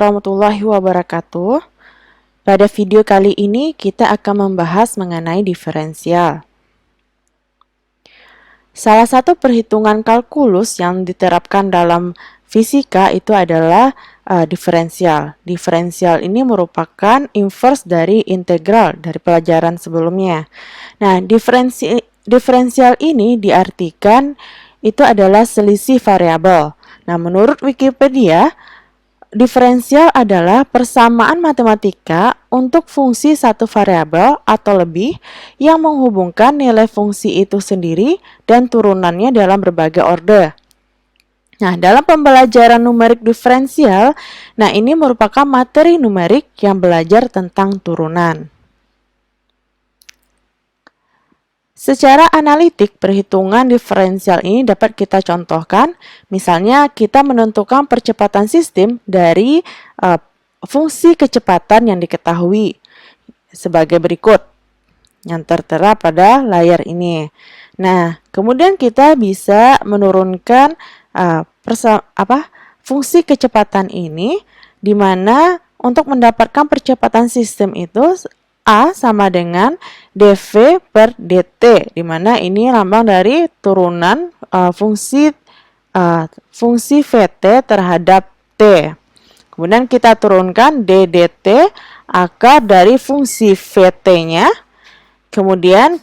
warahmatullahi wabarakatuh. Pada video kali ini kita akan membahas mengenai diferensial. Salah satu perhitungan kalkulus yang diterapkan dalam fisika itu adalah diferensial. Diferensial ini merupakan inverse dari integral dari pelajaran sebelumnya. Nah, diferensial ini diartikan itu adalah selisih variabel. Nah, menurut Wikipedia, diferensial adalah persamaan matematika untuk fungsi satu variabel atau lebih yang menghubungkan nilai fungsi itu sendiri dan turunannya dalam berbagai orde. Nah, dalam pembelajaran numerik diferensial, ini merupakan materi numerik yang belajar tentang turunan. Secara analitik, perhitungan diferensial ini dapat kita contohkan. Misalnya, kita menentukan percepatan sistem dari fungsi kecepatan yang diketahui sebagai berikut, yang tertera pada layar ini. Nah, kemudian kita bisa menurunkan fungsi kecepatan ini, di mana untuk mendapatkan percepatan sistem itu A sama dengan dv per dt, di mana ini lambang dari turunan fungsi vt terhadap t. Kemudian kita turunkan d dt akar dari fungsi vt-nya. Kemudian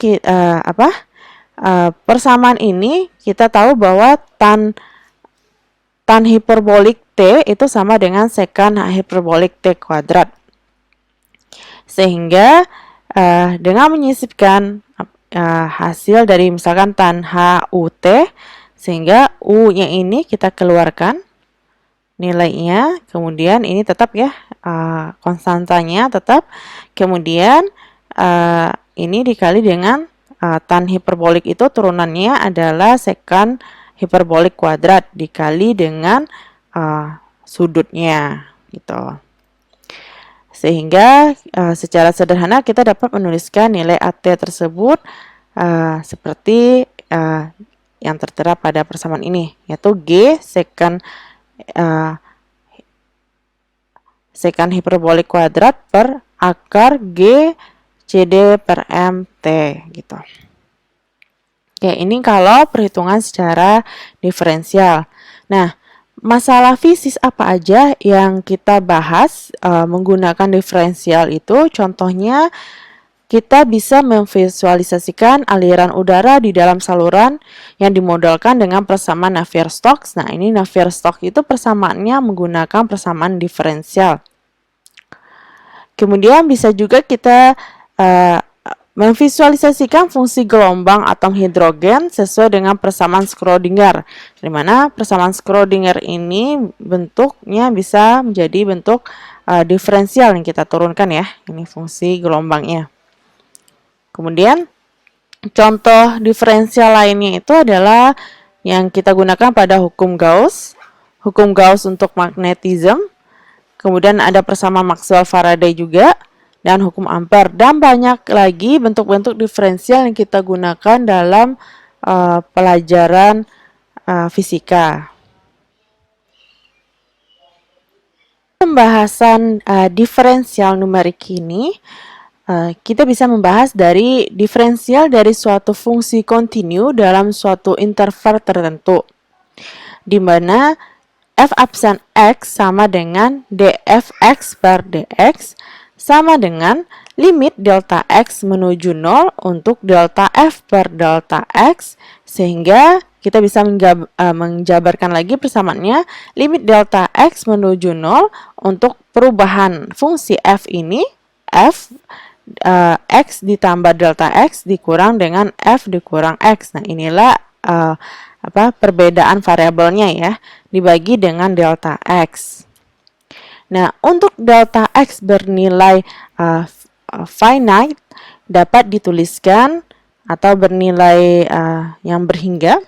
persamaan ini kita tahu bahwa tan hiperbolik t itu sama dengan sekan hiperbolik t kuadrat. Sehingga dengan menyisipkan hasil dari misalkan tan HUT, sehingga U-nya ini kita keluarkan nilainya, kemudian ini tetap ya, konstantanya tetap, kemudian ini dikali dengan tan hiperbolik itu turunannya adalah sekan hiperbolik kuadrat dikali dengan sudutnya gitu. Sehingga secara sederhana kita dapat menuliskan nilai AT tersebut seperti yang tertera pada persamaan ini, yaitu G sekan hiperbolik kuadrat per akar G CD per MT gitu. Oke, ini kalau perhitungan secara diferensial. Nah, masalah fisis apa aja yang kita bahas menggunakan diferensial itu? Contohnya, kita bisa memvisualisasikan aliran udara di dalam saluran yang dimodelkan dengan persamaan Navier-Stokes. Nah, ini Navier-Stokes itu persamaannya menggunakan persamaan diferensial. Kemudian bisa juga kita memvisualisasikan fungsi gelombang atom hidrogen sesuai dengan persamaan Schrödinger, di mana persamaan Schrödinger ini bentuknya bisa menjadi bentuk diferensial yang kita turunkan ya, ini fungsi gelombangnya. Kemudian contoh diferensial lainnya itu adalah yang kita gunakan pada hukum Gauss untuk magnetisme, kemudian ada persamaan Maxwell-Faraday juga, dan hukum Ampere, dan banyak lagi bentuk-bentuk diferensial yang kita gunakan dalam pelajaran fisika. Pembahasan diferensial numerik ini, kita bisa membahas dari diferensial dari suatu fungsi kontinu dalam suatu interval tertentu, di mana f absen x sama dengan dfx per dx sama dengan limit delta x menuju 0 untuk delta f per delta x, sehingga kita bisa menjabarkan lagi persamaannya limit delta x menuju 0 untuk perubahan fungsi f ini, f x ditambah delta x dikurang dengan f dikurang x. Nah, inilah perbedaan variabelnya ya, dibagi dengan delta x. Nah, untuk delta x bernilai finite dapat dituliskan atau bernilai yang berhingga,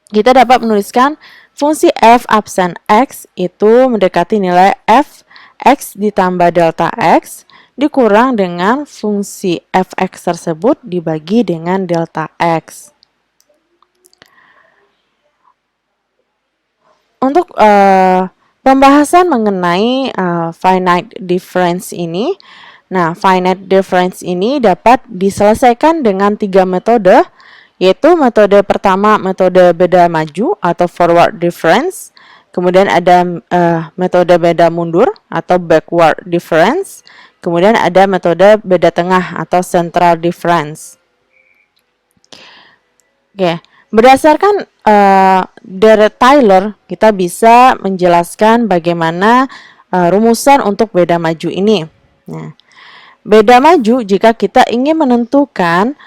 kita dapat menuliskan fungsi f absen x itu mendekati nilai f x ditambah delta x dikurang dengan fungsi fx tersebut dibagi dengan delta x. Untuk pembahasan mengenai finite difference ini. Nah, finite difference ini dapat diselesaikan dengan 3 metode, yaitu metode pertama metode beda maju atau forward difference, kemudian ada metode beda mundur atau backward difference, kemudian ada metode beda tengah atau central difference. Oke, berdasarkan Derek Tyler, kita bisa menjelaskan bagaimana rumusan untuk beda maju ini. Nah, beda maju jika kita ingin menentukan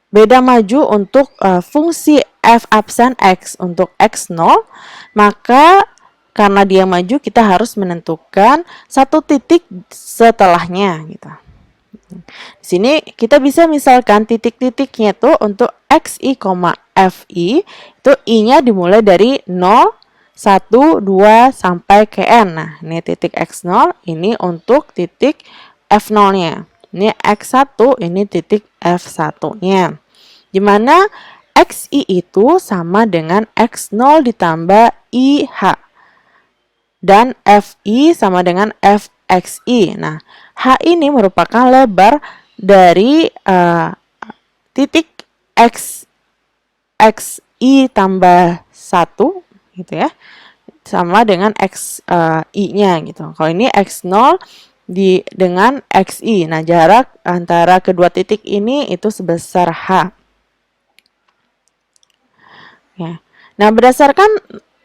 beda maju untuk fungsi f absen x untuk x0, maka karena dia maju kita harus menentukan satu titik setelahnya gitu. Di sini kita bisa misalkan titik-titiknya itu untuk xi, fi itu i-nya dimulai dari 0, 1, 2 sampai ke n. Nah, ini titik x0, ini untuk titik f0-nya. Ini x1, ini titik f1-nya. Dimana xi itu sama dengan x0 ditambah ih. Dan fi sama dengan fxi. Nah, h ini merupakan lebar dari titik xi tambah 1 gitu ya, sama dengan xi-nya gitu. Kalau ini x0 dengan xi. Nah, jarak antara kedua titik ini itu sebesar h. Ya. Nah, berdasarkan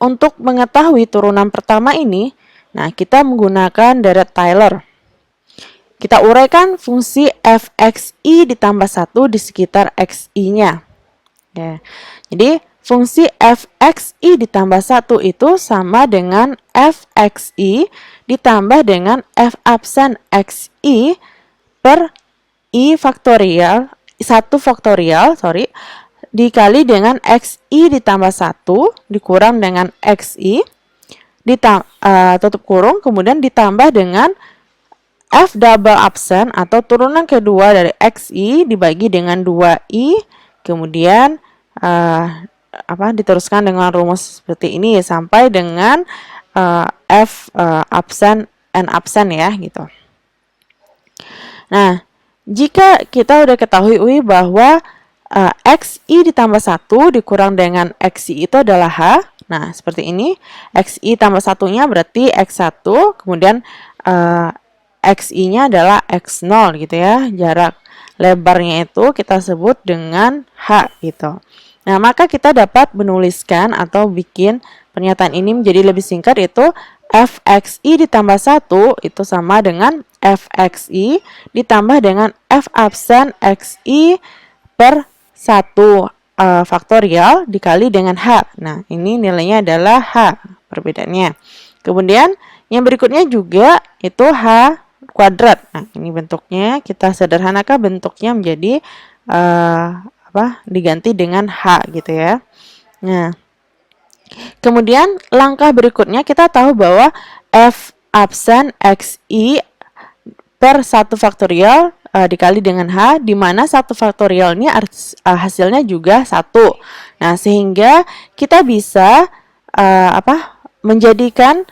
untuk mengetahui turunan pertama ini, nah kita menggunakan Derek Tyler. Kita uraikan fungsi fxi ditambah 1 di sekitar xi-nya. Ya. Jadi, fungsi fxi ditambah 1 itu sama dengan fxi ditambah dengan f absen xi per i faktorial, 1 faktorial, dikali dengan xi ditambah 1 dikurang dengan xi tutup kurung, kemudian ditambah dengan f double absen atau turunan kedua dari xi dibagi dengan 2i, kemudian diteruskan dengan rumus seperti ini sampai dengan f absen n absen ya gitu. Nah, jika kita udah ketahui bahwa xi ditambah 1 dikurang dengan xi itu adalah h. Nah, seperti ini. Xi tambah 1-nya berarti x1, kemudian xi-nya adalah x0 gitu ya. Jarak lebarnya itu kita sebut dengan h gitu. Nah, maka kita dapat menuliskan atau bikin pernyataan ini menjadi lebih singkat, yaitu fxi ditambah 1 itu sama dengan fxi ditambah dengan f absen xi per 1 faktorial dikali dengan h. Nah, ini nilainya adalah h perbedaannya. Kemudian yang berikutnya juga itu h kuadrat. Nah, ini bentuknya kita sederhanakan bentuknya menjadi diganti dengan h gitu ya. Nah, kemudian langkah berikutnya kita tahu bahwa f absen xi per 1 faktorial dikali dengan h, di mana 1 faktorial ini hasilnya juga 1. Nah, sehingga kita bisa menjadikan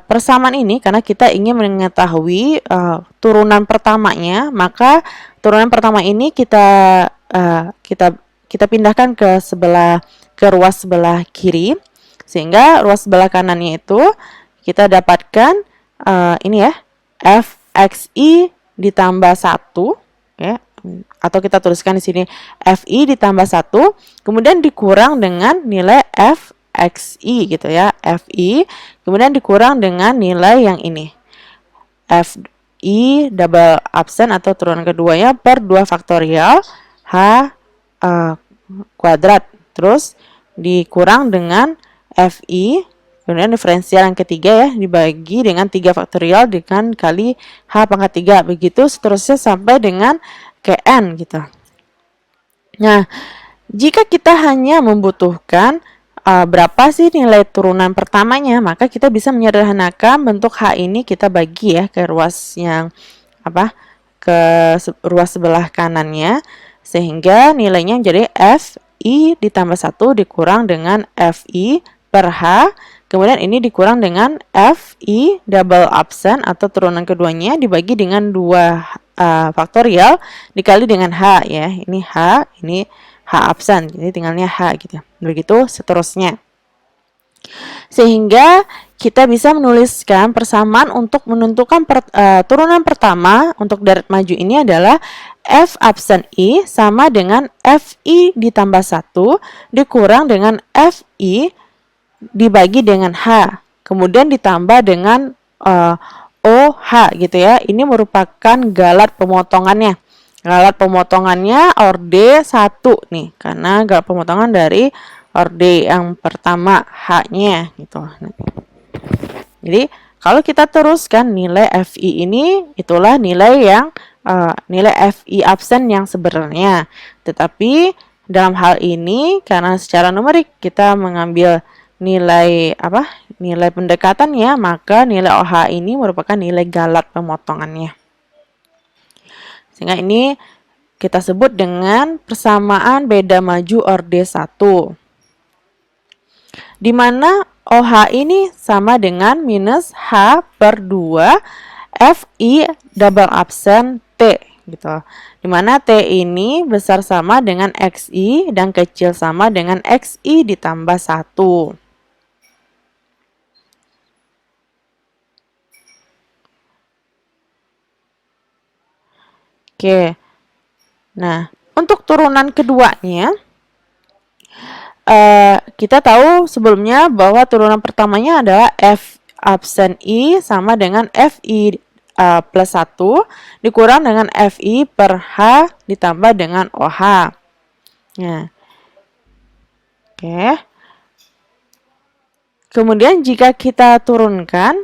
persamaan ini, karena kita ingin mengetahui turunan pertamanya, maka turunan pertama ini kita pindahkan ke ruas sebelah kiri, sehingga ruas sebelah kanannya itu kita dapatkan ini ya, fxi ditambah 1 ya, atau kita tuliskan di sini fi ditambah 1, kemudian dikurang dengan nilai fxi gitu ya, fi, kemudian dikurang dengan nilai yang ini, fi double absen atau turunan keduanya per 2 faktorial h kuadrat, terus dikurang dengan fi, kemudian diferensial yang ketiga ya, dibagi dengan 3 faktorial dengan kali h pangkat 3. Begitu seterusnya sampai dengan ke n gitu. Nah, jika kita hanya membutuhkan berapa sih nilai turunan pertamanya, maka kita bisa menyederhanakan bentuk h ini, kita bagi ya ke ruas yang ke ruas sebelah kanannya, sehingga nilainya jadi fi ditambah 1 dikurang dengan fi per h Kemudian ini dikurang dengan FI double absen atau turunan keduanya dibagi dengan 2 faktorial dikali dengan H ya. Ini H, ini H absen. Jadi tinggalnya H gitu ya. Begitu seterusnya. Sehingga kita bisa menuliskan persamaan untuk menentukan turunan pertama untuk deret maju ini adalah F absen I sama dengan FI ditambah 1 dikurang dengan FI dibagi dengan H, kemudian ditambah dengan OH gitu ya. Ini merupakan galat pemotongannya. Galat pemotongannya orde 1 nih, karena galat pemotongan dari orde yang pertama H-nya gitu. Jadi kalau kita teruskan nilai FI ini, itulah nilai yang nilai FI absen yang sebenarnya. Tetapi dalam hal ini karena secara numerik kita mengambil nilai nilai pendekatannya, maka nilai OH ini merupakan nilai galat pemotongannya. Sehingga ini kita sebut dengan persamaan beda maju orde 1. Di mana OH ini sama dengan minus H per 2 FI double absen T gitu. Dimana T ini besar sama dengan XI dan kecil sama dengan XI ditambah 1. Oke. Nah, untuk turunan keduanya, kita tahu sebelumnya bahwa turunan pertamanya adalah F absen I sama dengan FI plus 1 dikurang dengan FI per H ditambah dengan OH. Nah, oke. Kemudian jika kita turunkan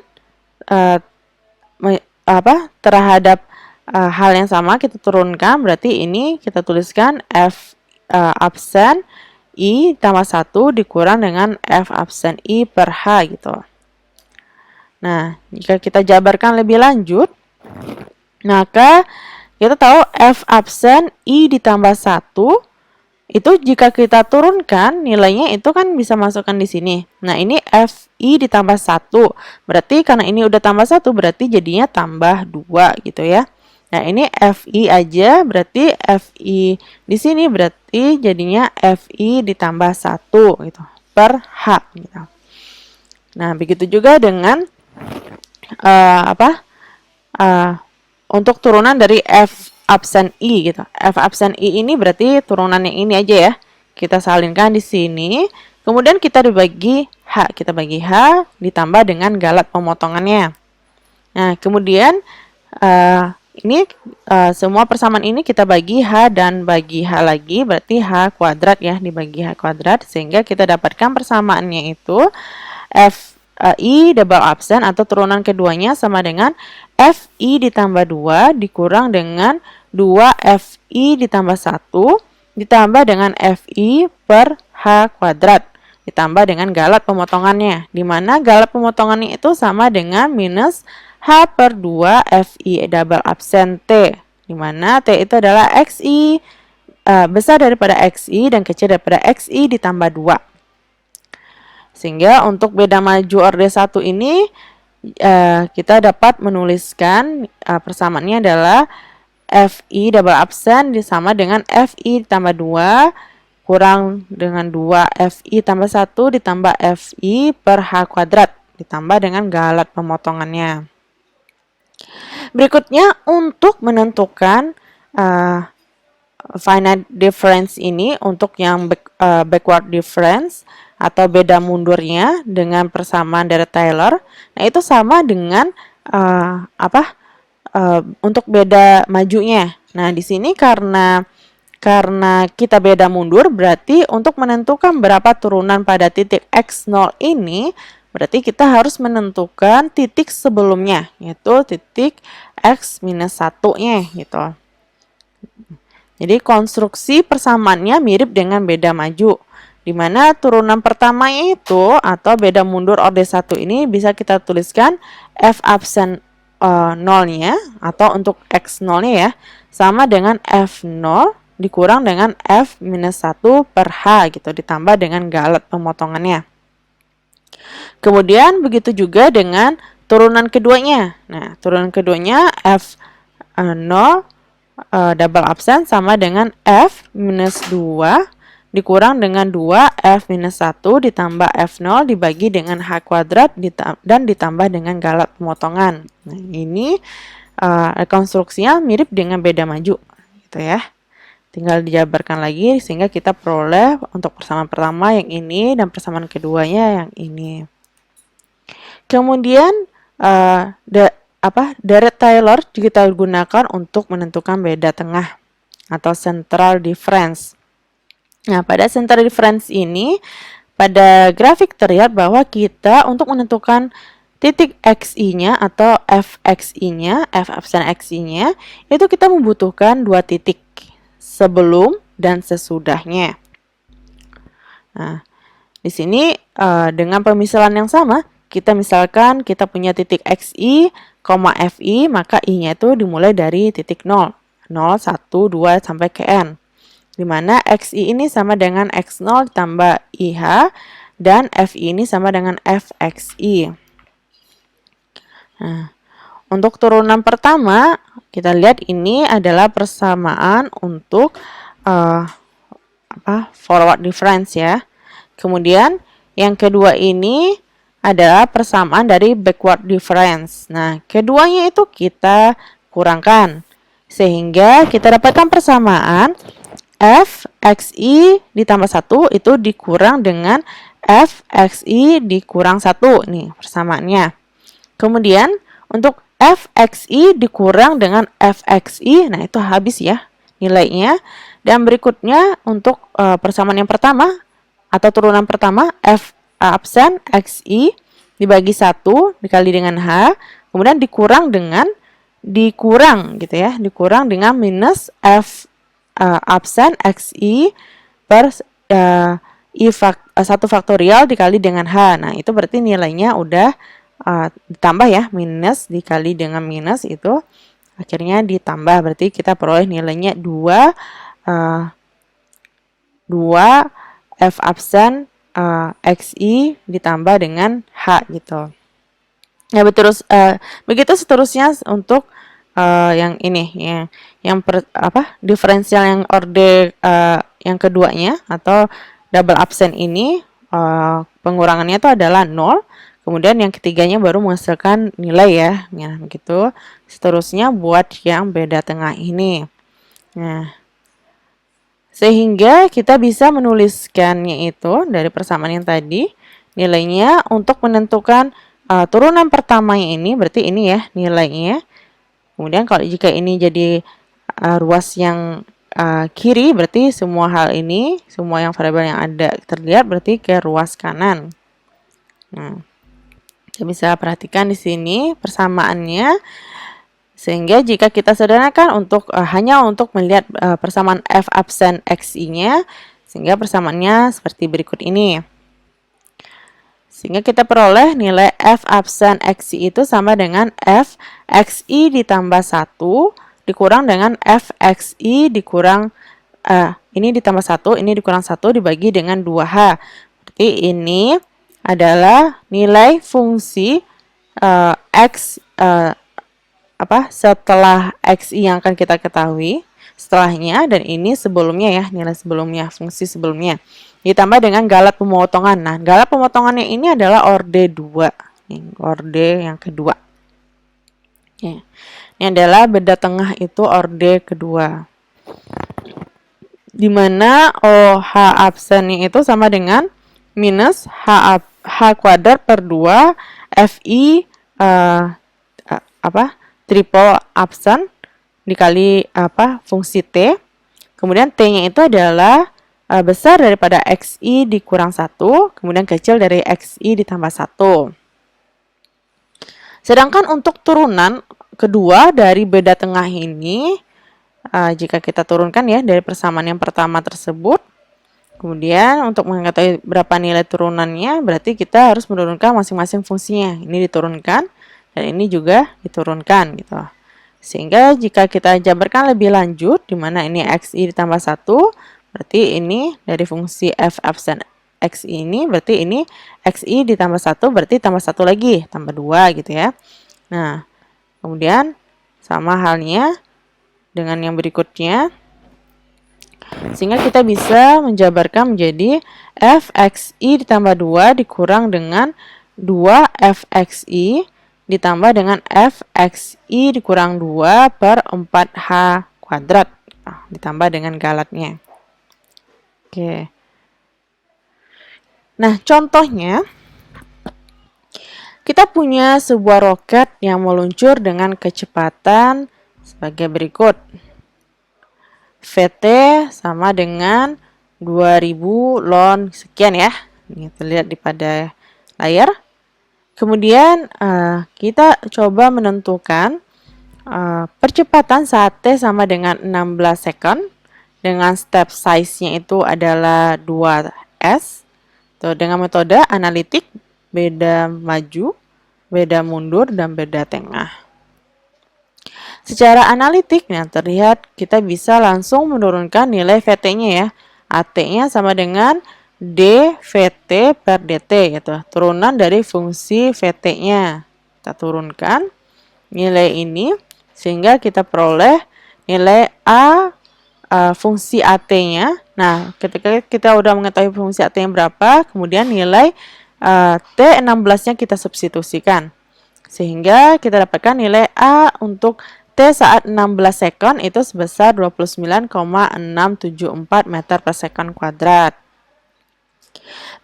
terhadap hal yang sama, kita turunkan, berarti ini kita tuliskan F absen I tambah 1 dikurang dengan F absen I per H gitu. Nah, jika kita jabarkan lebih lanjut, maka kita tahu F absen I ditambah 1 itu jika kita turunkan nilainya itu kan bisa masukkan di sini. Nah, ini FI ditambah 1. Berarti karena ini udah tambah 1 berarti jadinya tambah 2 gitu ya. Nah, ini FI aja berarti FI di sini berarti jadinya FI ditambah 1 gitu per H gitu. Nah, begitu juga dengan untuk turunan dari F absen I gitu. F absen I ini berarti turunan yang ini aja ya. Kita salinkan di sini. Kemudian kita dibagi H. Kita bagi H ditambah dengan galat pemotongannya. Nah, kemudian ini semua persamaan ini kita bagi H dan bagi H lagi. Berarti H kuadrat ya dibagi H kuadrat. Sehingga kita dapatkan persamaannya itu F I double absen atau turunan keduanya sama dengan FI ditambah 2 dikurang dengan 2 FI ditambah 1 ditambah dengan FI per H kuadrat ditambah dengan galat pemotongannya, di mana galat pemotongannya itu sama dengan minus H per 2 FI double absen T, di mana T itu adalah XI besar daripada XI dan kecil daripada XI ditambah 2. Sehingga untuk beda maju orde 1 ini kita dapat menuliskan persamaannya adalah FI double absen sama dengan FI ditambah 2 kurang dengan 2 FI tambah 1 ditambah FI per H kuadrat ditambah dengan galat pemotongannya. Berikutnya untuk menentukan finite difference ini untuk yang backward difference atau beda mundurnya dengan persamaan deret Taylor. Nah, itu sama dengan untuk beda majunya. Nah, di sini karena kita beda mundur, berarti untuk menentukan berapa turunan pada titik X0 ini, berarti kita harus menentukan titik sebelumnya, yaitu titik X-1-nya gitu. Jadi konstruksi persamaannya mirip dengan beda maju, di mana turunan pertama itu atau beda mundur orde 1 ini bisa kita tuliskan F absen 0-nya atau untuk X0-nya ya, sama dengan F0 dikurang dengan F-1 per H gitu, ditambah dengan galat pemotongannya. Kemudian begitu juga dengan turunan keduanya. Nah, turunan keduanya F0 double absen sama dengan F minus 2 dikurang dengan 2 F minus 1 ditambah F0 dibagi dengan H kuadrat dan ditambah dengan galat pemotongan. Nah, ini rekonstruksinya mirip dengan beda maju, gitu ya. Tinggal dijabarkan lagi sehingga kita peroleh untuk persamaan pertama yang ini dan persamaan keduanya yang ini. Kemudian Dirac-Taylor kita gunakan untuk menentukan beda tengah atau central difference. Nah, pada central difference ini pada grafik terlihat bahwa kita untuk menentukan titik xi-nya atau fxi-nya, f absen xi-nya, itu kita membutuhkan dua titik sebelum dan sesudahnya. Nah, di sini dengan pemisalan yang sama, kita misalkan kita punya titik xi, fi, maka i-nya itu dimulai dari titik 0, 0, 1, 2, sampai ke n. Di mana xi ini sama dengan x0 ditambah ih, dan fi ini sama dengan fxi. Nah, untuk turunan pertama, kita lihat ini adalah persamaan untuk forward difference ya. Kemudian yang kedua ini adalah persamaan dari backward difference. Nah, keduanya itu kita kurangkan sehingga kita dapatkan persamaan fxi ditambah 1 itu dikurang dengan fxi dikurang 1. Nih persamaannya. Kemudian untuk fxi dikurang dengan fxi, nah itu habis ya nilainya. Dan berikutnya untuk persamaan yang pertama atau turunan pertama, f absen xi dibagi 1 dikali dengan h, kemudian dikurang dengan gitu ya, dikurang dengan minus f absen xi per 1 faktorial dikali dengan h. Nah, itu berarti nilainya udah ditambah ya, minus dikali dengan minus itu akhirnya ditambah, berarti kita peroleh nilainya 2 f absen xi ditambah dengan h gitu. Ya, begitu seterusnya untuk yang ini ya, yang diferensial yang orde yang keduanya atau double absen ini pengurangannya itu adalah 0. Kemudian yang ketiganya baru menghasilkan nilai ya. Nah, begitu seterusnya buat yang beda tengah ini. Nah, sehingga kita bisa menuliskannya itu dari persamaan yang tadi, nilainya untuk menentukan turunan pertamanya ini, berarti ini ya nilainya. Kemudian kalau jika ini jadi ruas yang kiri, berarti semua hal ini, semua yang variabel yang ada terlihat berarti ke ruas kanan. Nah, kita bisa perhatikan di sini persamaannya. Sehingga jika kita sederhanakan untuk hanya untuk melihat persamaan f absen xi-nya, sehingga persamaannya seperti berikut ini. Sehingga kita peroleh nilai f absen xi itu sama dengan f xi ditambah 1 dikurang dengan f xi dikurang ini ditambah 1, ini dikurang 1 dibagi dengan 2h. Berarti ini adalah nilai fungsi x setelah xi yang akan kita ketahui setelahnya, dan ini sebelumnya ya, nilai sebelumnya, fungsi sebelumnya ditambah dengan galat pemotongan. Nah, galat pemotongannya ini adalah orde 2, orde yang kedua ya. Ini adalah beda tengah itu orde kedua, dimana OH absennya itu sama dengan minus H kuadrat per 2 FI triple absen dikali fungsi T. Kemudian T-nya itu adalah besar daripada XI dikurang 1, kemudian kecil dari XI ditambah 1. Sedangkan untuk turunan kedua dari beda tengah ini, jika kita turunkan ya dari persamaan yang pertama tersebut, kemudian untuk mengetahui berapa nilai turunannya, berarti kita harus menurunkan masing-masing fungsinya. Ini diturunkan dan ini juga diturunkan gitu. Sehingga jika kita jabarkan lebih lanjut, di mana ini xi ditambah 1, berarti ini dari fungsi f absen XI ini berarti ini XI ditambah 1 berarti tambah 1 lagi, tambah 2 gitu ya. Nah, kemudian sama halnya dengan yang berikutnya. Sehingga kita bisa menjabarkan menjadi FXI ditambah 2 dikurang dengan 2FXI ditambah dengan FXI dikurang 2 per 4H kuadrat. Ditambah dengan galatnya. Oke. Nah, contohnya, kita punya sebuah roket yang meluncur dengan kecepatan sebagai berikut. VT sama dengan 2000 lon sekian ya. Ini terlihat di pada layar. Kemudian kita coba menentukan percepatan saat T sama dengan 16 second dengan step size-nya itu adalah 2S. Dengan metode analitik, beda maju, beda mundur, dan beda tengah. Secara analitik, nah terlihat kita bisa langsung menurunkan nilai VT-nya ya. AT-nya sama dengan dVT per dt, gitu. Turunan dari fungsi VT-nya. Kita turunkan nilai ini, sehingga kita peroleh nilai fungsi AT-nya. Nah, ketika kita udah mengetahui fungsi AT-nya berapa, kemudian nilai T16-nya kita substitusikan. Sehingga kita dapatkan nilai A untuk T saat 16 second itu sebesar 29,674 meter per second kuadrat.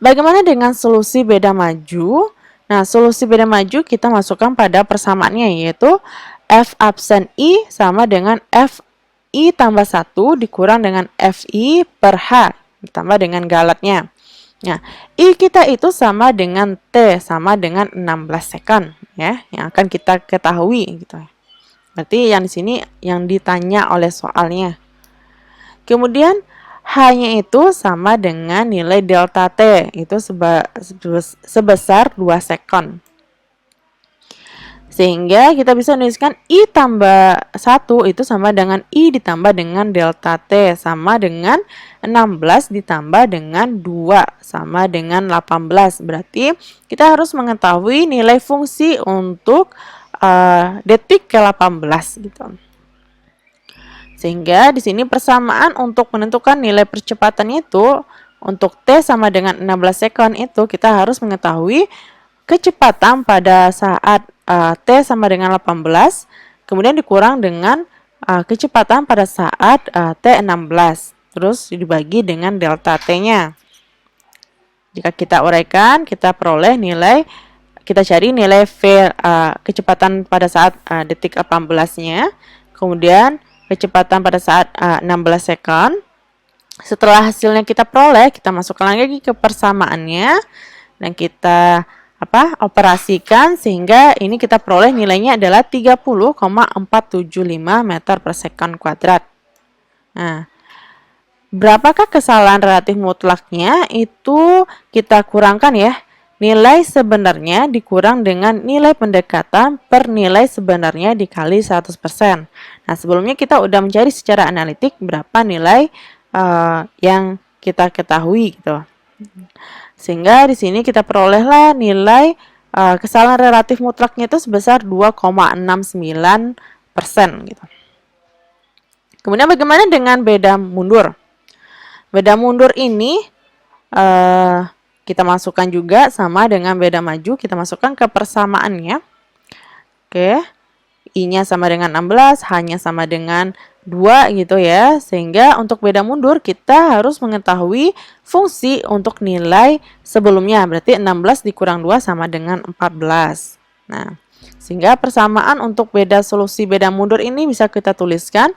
Bagaimana dengan solusi beda maju? Nah, solusi beda maju kita masukkan pada persamaannya, yaitu F absen I sama dengan F I tambah 1 dikurang dengan FI per H ditambah dengan galatnya. Nah, I kita itu sama dengan T sama dengan 16 second ya, yang akan kita ketahui gitu ya. Berarti yang di sini yang ditanya oleh soalnya. Kemudian H-nya itu sama dengan nilai delta T itu sebesar 2 second. Sehingga kita bisa menuliskan I tambah 1 itu sama dengan I ditambah dengan delta T sama dengan 16 ditambah dengan 2 sama dengan 18. Berarti kita harus mengetahui nilai fungsi untuk detik ke-18 gitu. Sehingga di sini persamaan untuk menentukan nilai percepatan itu untuk T sama dengan 16 second itu kita harus mengetahui kecepatan pada saat T sama dengan 18, kemudian dikurang dengan kecepatan pada saat T16, terus dibagi dengan delta T-nya. Jika kita uraikan, kita peroleh nilai, kita cari nilai kecepatan pada saat detik 18-nya, kemudian kecepatan pada saat 16 second. Setelah hasilnya kita peroleh, kita masukkan lagi ke persamaannya, dan kita operasikan sehingga ini kita peroleh nilainya adalah 30,475 meter per second kuadrat. Nah, berapakah kesalahan relatif mutlaknya? Itu kita kurangkan ya. Nilai sebenarnya dikurang dengan nilai pendekatan per nilai sebenarnya dikali 100%. Nah, sebelumnya kita udah mencari secara analitik berapa nilai yang kita ketahui gitu. Sehingga di sini kita perolehlah nilai kesalahan relatif mutlaknya itu sebesar 2,69% gitu. Kemudian bagaimana dengan beda mundur? Beda mundur ini kita masukkan juga sama dengan beda maju, kita masukkan ke persamaannya. Oke. I-nya sama dengan 16, H-nya sama dengan 2 gitu ya. Sehingga untuk beda mundur kita harus mengetahui fungsi untuk nilai sebelumnya. Berarti 16 dikurang 2 sama dengan 14. Nah, sehingga persamaan untuk solusi beda mundur ini bisa kita tuliskan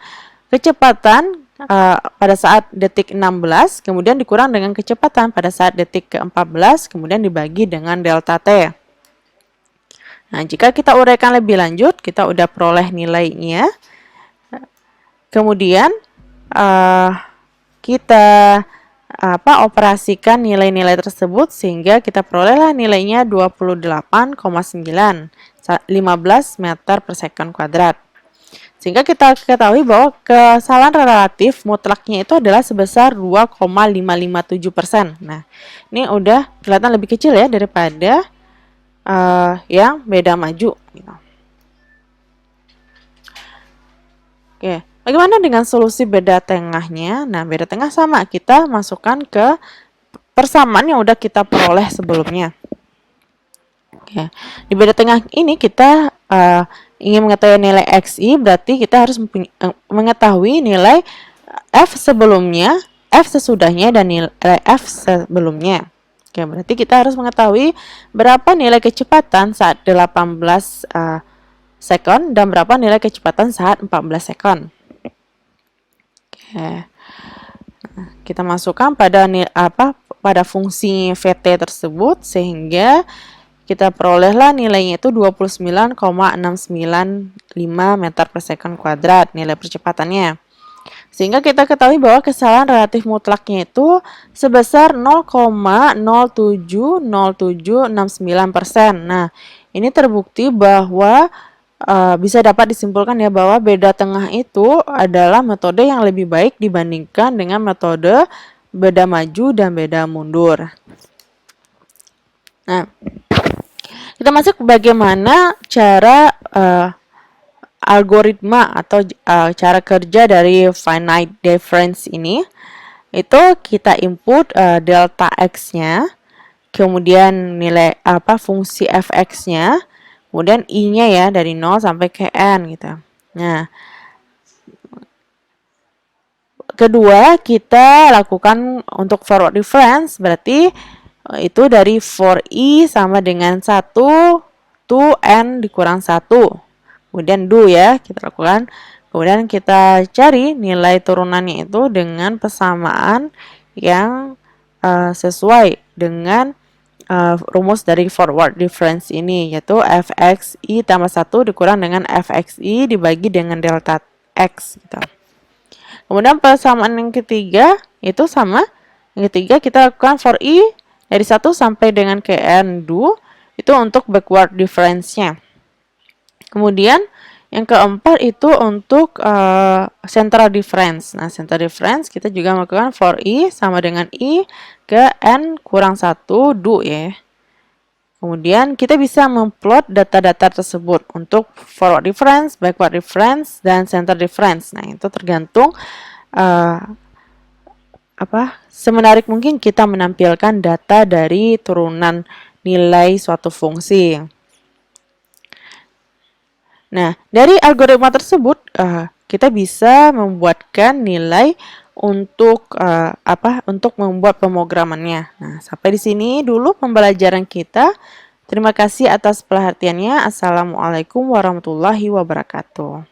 kecepatan pada saat detik 16, kemudian dikurang dengan kecepatan pada saat detik ke-14, kemudian dibagi dengan delta T. Nah, jika kita uraikan lebih lanjut, kita udah peroleh nilainya. Kemudian kita operasikan nilai-nilai tersebut sehingga kita perolehlah nilainya 28,9, 15 meter per second kuadrat. Sehingga kita ketahui bahwa kesalahan relatif mutlaknya itu adalah sebesar 2,557%. Nah, ini udah kelihatan lebih kecil ya daripada yang beda maju. Gitu. Oke, bagaimana dengan solusi beda tengahnya? Nah, beda tengah sama, kita masukkan ke persamaan yang udah kita peroleh sebelumnya. Oke, di beda tengah ini kita ingin mengetahui nilai XI, berarti kita harus mengetahui nilai F sebelumnya, F sesudahnya, dan nilai F sebelumnya. Oke, berarti kita harus mengetahui berapa nilai kecepatan saat 18 second dan berapa nilai kecepatan saat 14 second. Oke. Nah, kita masukkan pada pada fungsi VT tersebut sehingga kita perolehlah nilainya itu 29,695 meter per second kuadrat nilai percepatannya. Sehingga kita ketahui bahwa kesalahan relatif mutlaknya itu sebesar 0,070769%. Nah, ini terbukti bahwa bisa dapat disimpulkan ya bahwa beda tengah itu adalah metode yang lebih baik dibandingkan dengan metode beda maju dan beda mundur. Nah, kita masuk bagaimana cara algoritma atau cara kerja dari finite difference ini. Itu kita input delta x-nya, kemudian nilai fungsi fx-nya, kemudian i-nya ya dari 0 sampai ke n gitu. Nah, kedua kita lakukan untuk forward difference, berarti itu dari for i sama dengan 1 to n dikurang 1. Kemudian do ya, kita lakukan. Kemudian kita cari nilai turunannya itu dengan persamaan yang sesuai dengan rumus dari forward difference ini, yaitu fxi tambah 1 dikurang dengan fxi dibagi dengan delta x gitu. Kemudian persamaan yang ketiga itu sama. Yang ketiga kita lakukan for i dari 1 sampai dengan ke n do itu untuk backward difference-nya. Kemudian yang keempat itu untuk central difference. Nah, central difference kita juga melakukan for i sama dengan i ke n kurang 1 do ya. Kemudian kita bisa memplot data-data tersebut untuk forward difference, backward difference, dan center difference. Nah, itu tergantung semenarik mungkin kita menampilkan data dari turunan nilai suatu fungsi. Nah, dari algoritma tersebut kita bisa membuatkan nilai untuk untuk membuat pemrogramannya. Nah, sampai di sini dulu pembelajaran kita. Terima kasih atas perhatiannya. Assalamualaikum warahmatullahi wabarakatuh.